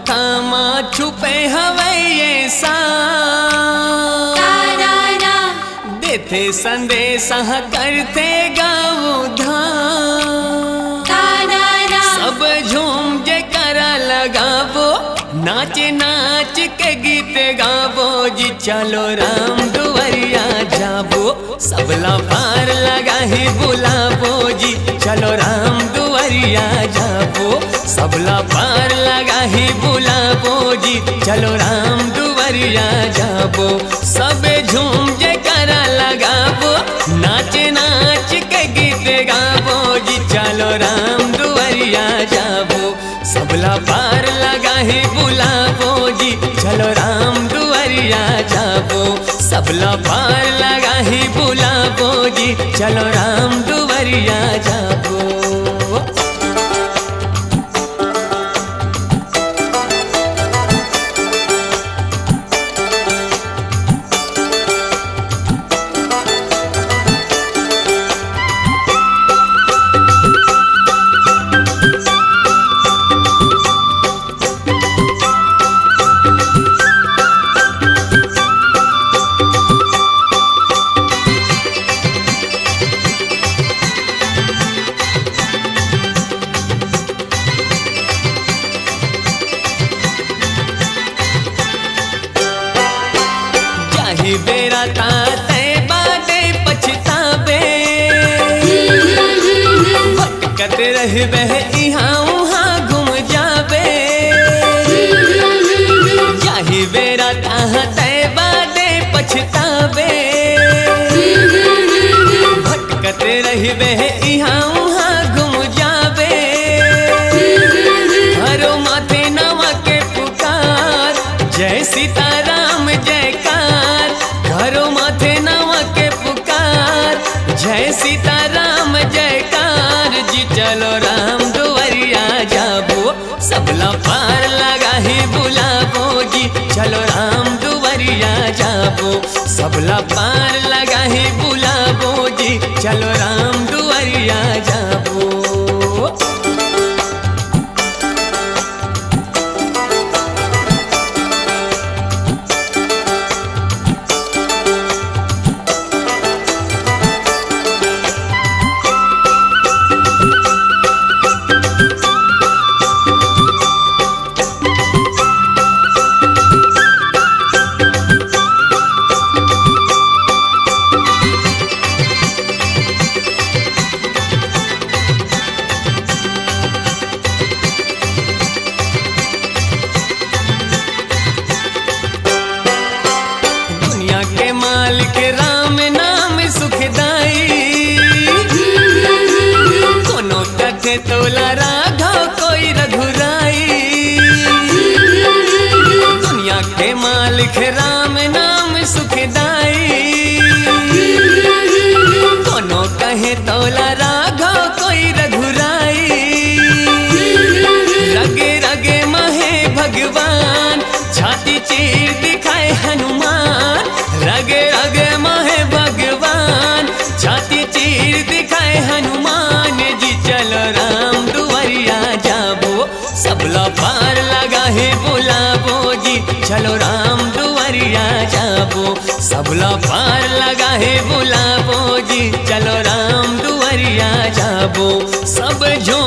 कथामा छुपे हवे ये सान देते संदेशा करते गाओ धाम सब झूम जे करा लगावो नाचे नाच के गीत गावो जी चलो राम दुवरिया जाबो सबला पार लगा ही बुलावो जी चलो राम दुवरिया जाबो सबला पार लगा ही बुलावो जी चलो राम दुवरिया जाबो सब झूम जे करा लगावो नाचे नाच के गीत गावो जी चलो राम दुवरिया जाबो सबला पार लगा ही बुलावो जी चलो राम दुवरिया जाबो सबला पार लगा ही बुलावो जी चलो राम दुवरिया जाबो। बेरा ताते बादे पछतावे भटकत रहबे इहाँ उहाँ घूम जावे जाही बेरा ताते बादे पछतावे भटकत रहबे इहाँ उहाँ घूम जावे हरो माथे नवा के पुकार जय सीताराम जयकार घरों माथे नवा के पुकार जय सीताराम जयकार जी चलो राम दुवरिया जाबो सबला पार लगा ही बुलावो जी चलो राम दुवरिया जाबो सबला पार लगा ही बुलावो जी चलो राम दुवरिया जाबो। मालिक राम नाम सुखदाई कोनो कथे तोला राघव कोई रघुराई दुनिया के मालिक राम नाम सुखदाई कोनो कहे तोला राघव कोई रघुराई रगे रगे महे भगवान छाती चीर दिखाए हनुमान रगे रगे महे भगवान छाती चीर दिखाए हनुमान जी चलो राम दुवरिया जाबो सबला पार लगा ही बुलावो जी चलो राम दुवरिया जाबो सबला पार लगा ही बुलावो जी चलो राम दुवरिया जाबो सब झूम